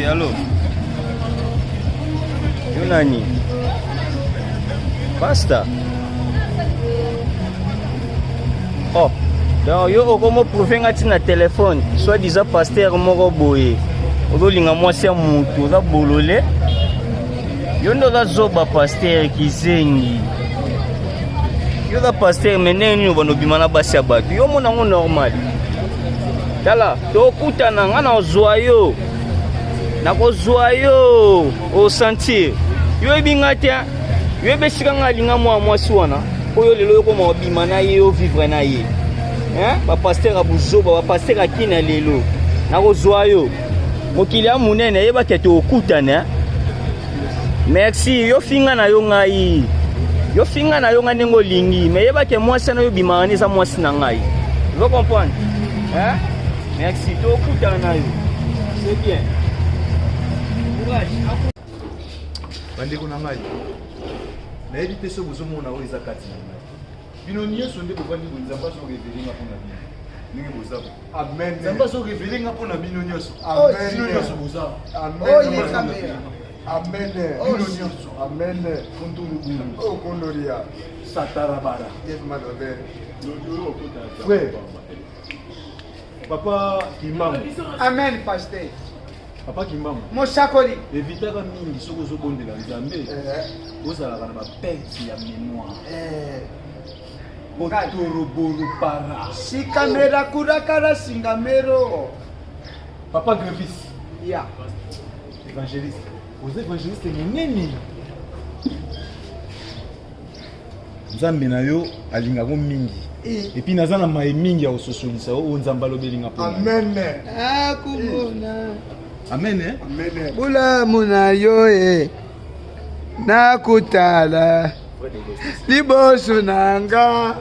Allô? Yo nani? Basta. Oh, donc yo okomo prouver ngati na téléphone, soit disant pasteur moko boye. Ozolinga mwasi ya mutu, oza bolole. Yo ndo zoba pasteur kizengi. Yo da pasteur meneni obano na basi ya bato. Yo mona ngo normal. Tala, to kutana ngana ozwa yo. Nakozwa yo au sentir. Yo ebinga te. Yo besika ngalinga mwasi wana. Oyo lelo yo koma obima na ye yo vivre na ye. Ba pasteur abuzoba, ba pasteur akina lelo. Nakozwa yo. Mokili ya munene yeba ke to okutana. Merci, yo finga na yo ngai. Yo finga na yo ngane ngolingi, mais yeba ke mwasi na yo bima neza mwasi na ngai. Vous comprenez? Merci, to okutana na yo. C'est bien. Bandeko na ngai na yebi te so bozomona oyo eza kati na ngai bino nyonso nde bovandi nzambe azorevelenga mpona bino ndenge bozako amen nzambe azorevelenga mpona bino nyonso amen bino nyonso bozako amen bino nyonso amen kontulugulu oyo kondolia satarabara frère papa Kimbangu amen pasteur Papa Kimbangu Moshakoli evitaka mingi soko zobondela nzambe ozalaka na baperte ya mémoire otoroboro para sikamera kurakara singamero papa Grevis ya évangéliste oza évangéliste nini nzambe na yo alingako mingi epi naza na maye mingi ya kososolisa oyo nzambe alobelinga mpo amen akumona amen amen bulamu na yo nakutala liboso nanga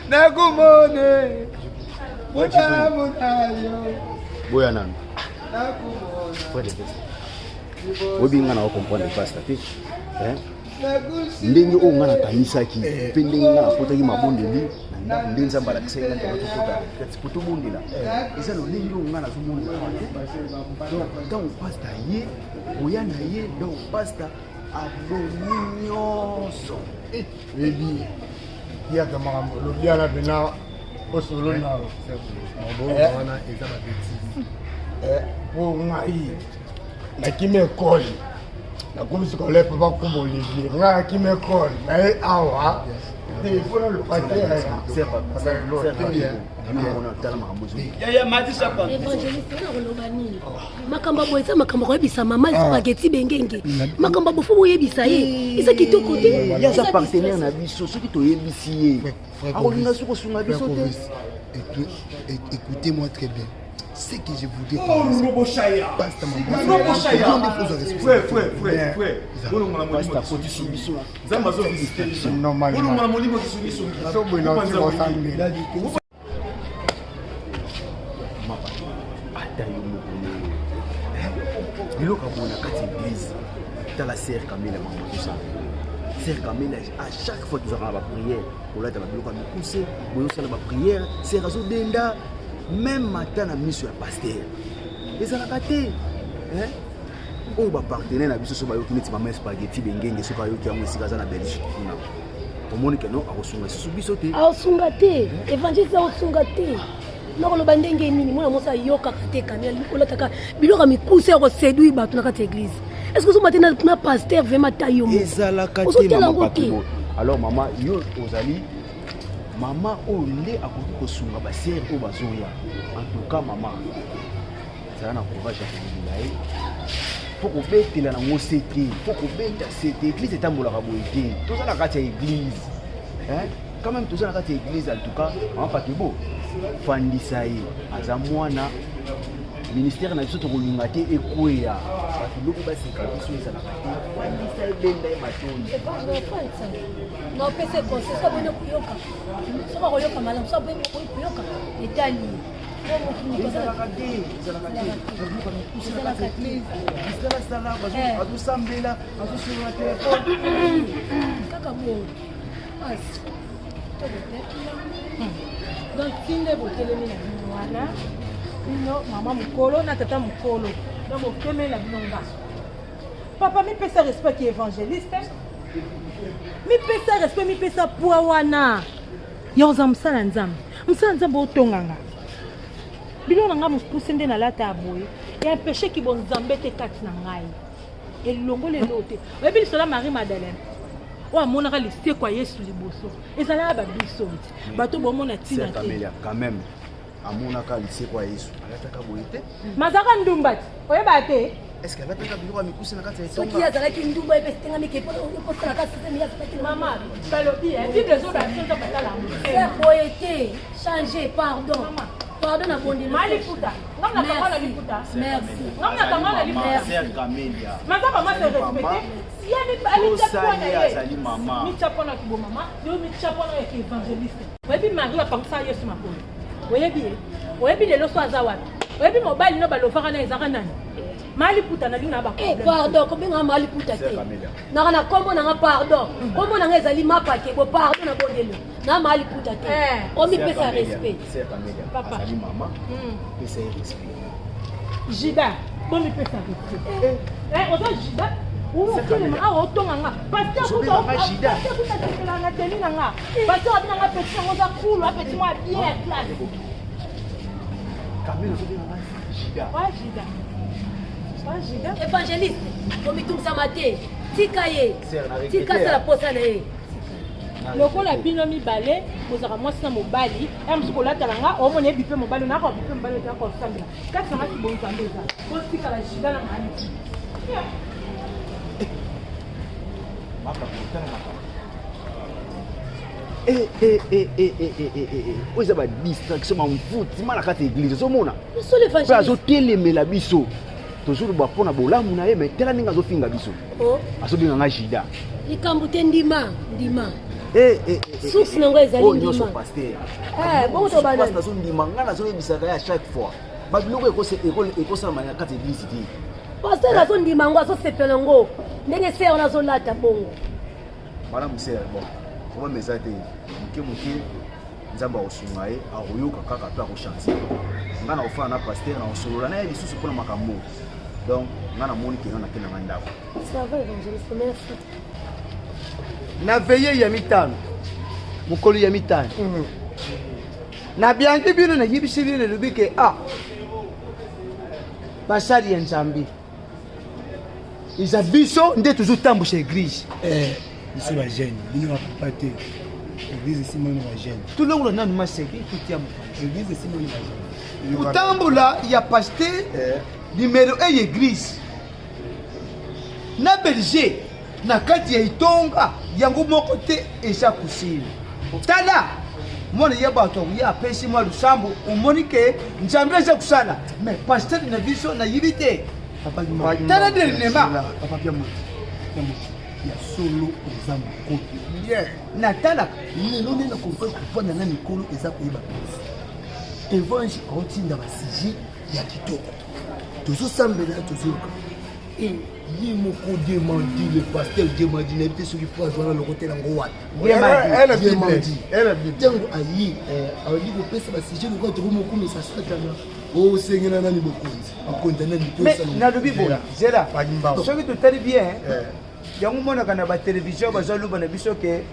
nakumone bulamu na yo Boya nani? nakumona Obinga na comprendre pasteur te. Ndenge o ngana kanisaki pe ndenge ngana kotaki mabondeli na ndenge nzamba la kisenga na kotota poto bondela eza lo ndenge o ngana zomona donc pasteur ye boya na ye donc pasteur abonyoso ebi ya kama lobiana bena osolo na wana eza ba bêtise pour ngai na kimekoli na comme ce qu'on l'a pas comme Olivier nga kimekoli mais awa il faut le passer c'est pas ya matisa pa évangéliste na koloba nini makamba boyesa makamba koyebisa mama spaghetti bengenge makamba bofu boyebisa ye eza kitoko te yaza partenaire na biso soki toyebisi ye akolinga soki osunga biso te. Écoutez-moi très bien. Ce que je voudrais dire. Basta maman. Sœur Camille, Sœur Camille, à chaque fois que nous avons la prière, on a poussé, on a la prière, c'est raison d'enda, même matin à mission à pasteur. Et ça l'a raté. On va partenaire na biso so ba yo kineti mama spaghetti bengenge so ka yo kiango sikaza na Belgique kuna. Omoni ke no akosunga so biso te. aosunga te évangéliste aosunga te nakoloba ndenge nini mwana mosa yokaka te kamia olataka biloko mikuse akoséduire bato na kati ya église. Est-ce que vous avez un pasteur vraiment taillé? Alors maman, yo ozali maman olé a ko sunga ba sœur o bazoya. En tout cas maman, ça na courage à faire. Faut qu'on bête la ngosete, faut qu'on bête cette église est ambola raboité. Tout ça la carte église. Quand même tout ça la carte église en tout cas, en pas que beau. Fandisaï, azamwana ministère na biso to kolinga te ekoya bato loko baseka biso ezalaka te wandisa ebenda ye matoni na opesa conseil so abone koyoka so bakoyoka malamu so abone koyoka etali azosambela azosolo na telefone kaka bo donc tinde botelemi na bino wana bino mama mokolo na tata mokolo Donc, au premier, la binonga. Papa, mi pesa respect qui est évangéliste. Mi pesa respect, mi pesa pouawana. Yonza msala nzambe. Msala nzambe otonganga. Bilo nanga mupuse nde na lata aboye. Et un péché qui bon nzambe te kati na ngai. Et longo le lote. Oyebi sola Marie Madeleine. Wa monaka liste kwa Yesu liboso. Ezala ba biso. Bato bomona tina te. Quand même. Amonaka liste kwa Yesu. Alataka boyete. Mazaka ndumbati. Oyeba te. Est-ce qu'elle va te dire que mikuse na kati ya soki azalaki ndumba epesenga mikepo okosala kasi mama balobi bible ezobasinza batala boye te changer pardon pardon na bondi maliputa ngamna kangana liputa merci ngamna kangana liputa sœur Camélia maza mama se respecter yani osali azali mama mi chapona kibo mama yo mi chapona ya évangéliste webi Marie wa pangsa Yesu makolo webi lelo so azawapi webi mobali no balofaka na ezaka nani mali puta na lina ba pardon kobenga mali puta te na na kombo na pardon kombo na ezali mapake bo pardon na bondelo na mali puta te o mi pesa respect c'est Camélia papa azali mama pesa respect jida bo mi pesa respect oza jida ukile ma otonga nga pasteur kuta jida kuta tekela na teni na nga pasteur abina nga petit ngo za cool apeti moi bien classe Camélia oza jida jida évangéliste omitumisa mate tika ye tika sala posa na ye lokola bino mibale kozaka mwasi na mobali ya mosuku olatala nga omona yebi mpe mobali naka bipe mobali otaa kosambela kati nanga kibonzambe eza kotikala jida na maani oyo eza badistraction mamfutima na kati ya église ozomona so l'évangéliste mpe azotelemela biso toujours bapona bolamu na ye me tela ndenge azofinga biso azobenga nga jida likambo te ndima source nango ezali ndima bongo tobanani nazondima nga nazoyebisaka ye à chaque fois babiloko ekosalama na kati ya église te paster azondima yango azosepela yango ndenge sere nazolata bongo madame sere bon problème eza te moke nzambe akosunga ye akoyoka kaka to akochanse nga na kofana na paster na kosolola na ye lisusu mpona makambo donc nga namoni kenga nakenda nga ndako na veye ya mitano mokolo ya mitano nabiangi bino nayebisi bino elobi ke basali ya nzambe eza biso nde tozotambusa église biso bagene bino bapapa te église esimani bagene tolongola nanu maseke totia église esimani bagene kotambola ya paster numero 1 ya église na berger na kati ya itonga yango moko te eza kusini tala mona ye bato ya apesi mwa lusambo omoni ke nzambe eza kusala mais paster na biso nayibi te tala dernièrement papa bia moto ya solo oza mokoto natalaka lelo nde nakompare kopanda na mikolo eza koyeba pesi evange aotinda basije ya kitoko tozosambela tozoyoka ye moko demandi le pasteur demandi na yebi te soki po azwana lokotela yango wapi ntango ayi ali kopesa basije lokola tokomokumisa satana osengela nani bokonzi akonza nani nalobi bola zela soki totali bien yango monaka na batelevizio bazoluba na biso ke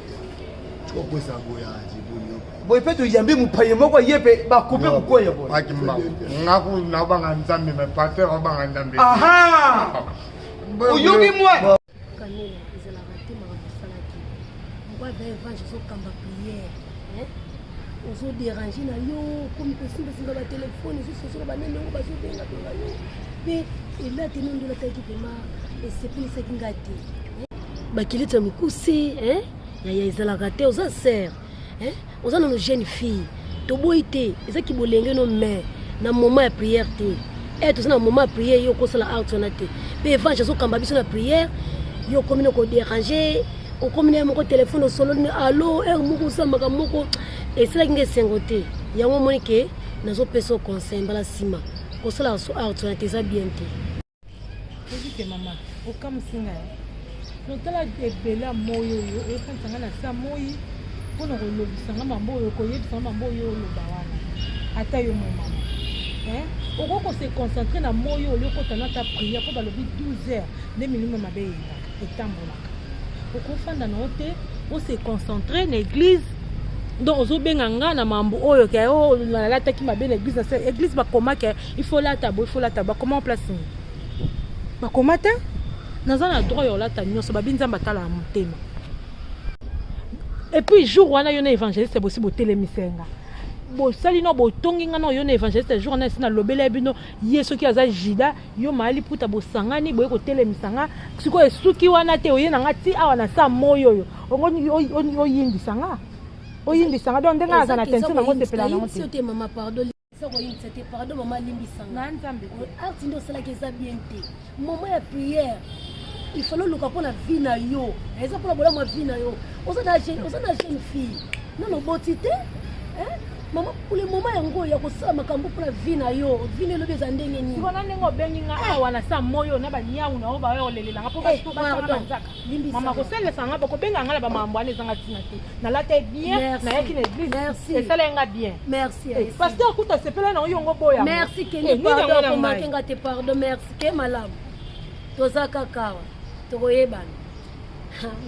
boye mpe toyambi mopaye moko ye mpe bakupe kokoya boye nabanga nzambe me paster abanga nzambe oyobi mwana Camélia ezalaka te makambo osalaki mokwa evangele ezokamba priere ozoderange na yo komi kosimbasimba batelefone ezososola banene yango bazobengabenga yo mpe elate nondo elataki vrema esepelisaki nga te bakiliti ya mikuse yaya ezalaka te oza sere oza nano jeune fille toboyi te ezaki bolenge no mai na moment ya priere te toza na moment ya priere yo okosala art wana te mpe evangele azokamba biso na priere yo okomi na koderange okomi na ye moko telefone osololi alo ere moko osambaka moko esalaki nga esengo te yango omoni ke nazopesa o conseil mbala nsima kosalaka so art wana te eza bien te ezike mama okamusinga ye notala ebele ya moi oyo eyokanisanga na sa moi mpona kolobisanga mambo oyo koyebisanga mambo oyo oloba wana ata yo mo mama okoko se concentrer na moyo oloko tana ta prière po balobi 12 heures nde milimo mabe etambolaka okofanda na yo te ose concentrer na église donc ozobenga nga na mambo oyo ke o nalataki mabe na église na église bakomaka il faut lata bakoma en place bakoma te naza na droit ya olata nyonso babi nzambe atala na motema et puis jour wana yo na évangéliste bosi botelemisenga bosali no botongi nga na yo na évangéliste jour wana esi nalobela bino ye soki aza jida yo maali puta bosangani boye kotelemisanga sikoyo esuki wana te oye nanga ti awa na sa moyo oyo ongo oyindisanga donc ndenge aza na tension nango sepela nango te mama pardon te pardon mama limbisanga nzambe arti ndo osalaki eza bien te moment ya prière il faut luka mpona vie na yo eza mpona bolamu ya vie na yo oza na jeune fille nano boti te mama pour le moment yango ya kosala makambo mpona vie na yo vie na elobi eza ndenge nini sikona ndenge obengi nga awa na sa moyo na banyau na oyo bayo olelelanga mpo basanzaka mama kosalesanga bokobenga nga na bamambo wana ezanga ntina te nalata bien nayaki na église esalenga bien merci paster kuta sepela na oyongo boya merci kende pardon komakenga te pardon merci ke malamu toza kakawa tokoyebana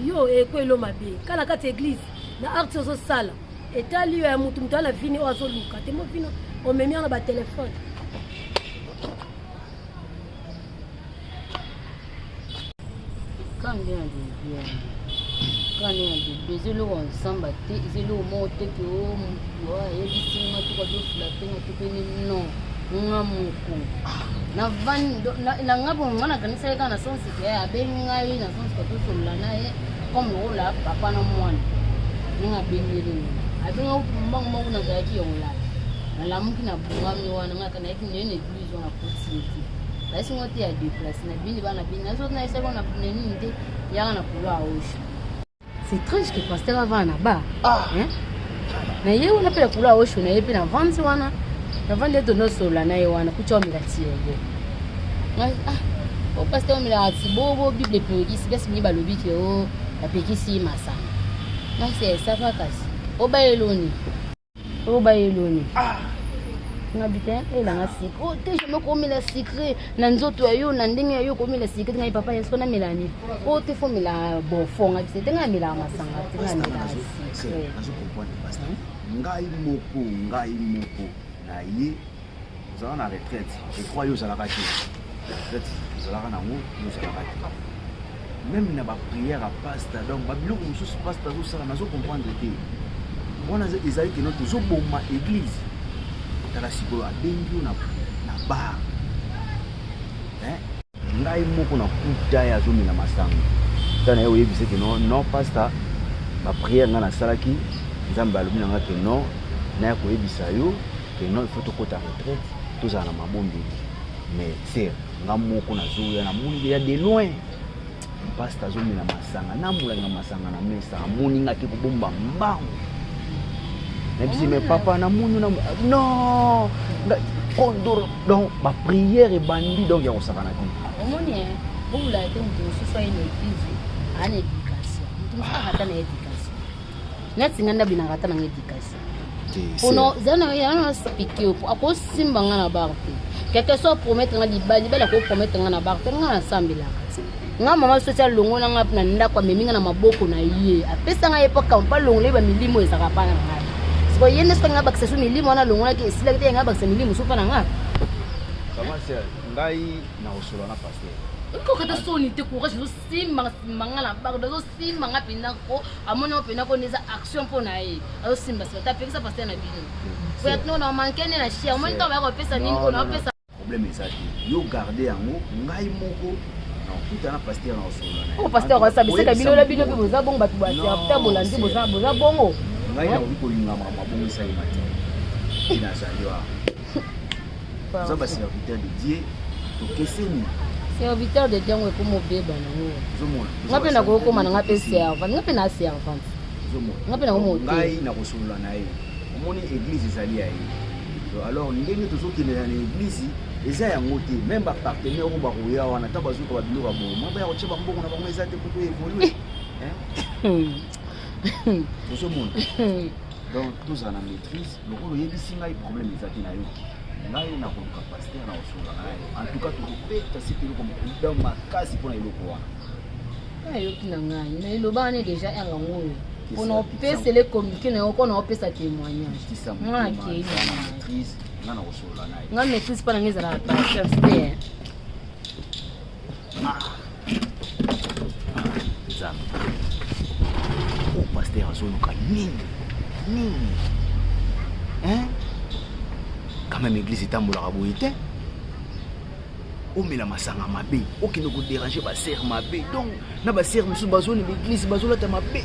yo ekoelo mabe kala kati église na arte ozosala etali yo ya mutu ala vini oyo azoluka te mo vino omemi na batelefone kande ya bebe ezeloko nsamba te ezeloko moko te ke o mutu ayebisinga tukazofulatenga to pene non nga moko na nga bo nga nakanisa ye kaka na sense ke abengi ngai na sense ke tosolola na ye comme lokola papa na mwana ndenge abengeli abenga mbango moko nazalaki yongolala nalamuki na bongami wana ngaka nayaki neye na église wana koti te nayesingo te ya déplace na bini bana bini nazoti nayesaki na nini te yaka na kolo aoshe c'est étrange que pasteur avaa na ba na ye wana mpe na kolo aoshe na ye mpe na vandi wana navandi ete nosolola na ye wana kutia omela ti yango o pasteur omela ti bo bible epekisi basi mingi balobi ke o bapekisi ye masanga nasi esafa kasi obayeloni ngabi te elanga secret o te jamais komela secret na nzoto ya yo na ndenge ya yo komela secret ngai papa yeso na melani o te fomela bonfort ngabi te ngai mela masanga te ngai mela secret azo comprendre pasteur ngai moko na ye ozala na retraite je crois yo ozalaka te retraite ozalaka nango yo ozalaka te même na baprière ya pasteur donc babiloko mosusu pasteur azosala nazo comprendre te wana ezali keno tozoboma église tala sikoyo abengi yo na bar ngai moko na kuta ye azomela masanga tana ye oyebise ke non pasteur baprière nga nasalaki nzambe alobi na nga ke non naya koyebisa yo ke non il faut tokota retraite tozala na mabombeli mais ser nga moko nazoya namoni ya de loin pasteur azomela masanga namolangi na masanga na mesa amoni nga te kobomba mbango nabisi mais papa namoni non donc baprière ebandi donc ya kosakana te omoni bobula te moto mosusu aye na église ana éducation moto mosusu akata na éducation neti nga ndabinaka ata nanga éducation pono zana spike akosimba nga na bar te quelque soit promettre nga libala akopromettre nga na bar te nga nasambelaka te nga mama soki alongola nga na ndako amemi nga na maboko na ye apesa nga ye mpo kampa longola ye bamilimo ezaka mpa na ngai siko ye nde soki nga bakisa so milimo wana alongolaki esilaki te ye nga bakisa milimo so mpa na nga ngai na kosolola na paster okokata soni te courage ezosimba nga na bardo ezosimba nga mpenza ko amoni ngo mpenza ko neza action mpo na ye azosimba sika ta apekisa paster na bino poyatino na manke nde na chia omoni ntango bayaka kopesa nini ko na opesa problème eza te yo garde yango ngai moko nakuta na paster na kosolola na ye paster akosabisaka bino na bino mpe boza bongo bato baserta bolandi boza bongo ngai nakoki kolingama mabongisa ye mate inazali wa oza baserviteur de dieu tokeseni serviteur de dieu ngo ekoma obeba nango nga mpe nakokoma na nga mpe servante nga mpe na servante nga mpe ngai nakosolola na ye omoni église ezali ya ye alors ndenge tozokendela na église eza yango te même bapartenaire oyo bakoya wana ntango bazoka babiloko ya boye mwa baya kotia bambongo na bango eza te kutu évolue tozomona donc tozala na maîtrise lokolo oyebisi ngai problème eza te na yo ngai nakoluka paster na osola na ye en tout cas tokopeta sika eloko mokuda makasi mpona eloko wana ayoki na ngai na eloba wana deja yangango oyo mpona opesele communiqué na yo mpona opesa témoignage nga akei nga na kosola na ye nga maîtrise mpa na ngai ezalaka paster te nzambe o paster azoluka nini quand même église etambolaka boye te omela masanga mabe okende kodérange baser mabe donc na baser mosusu bazoni l'église bazolata mabe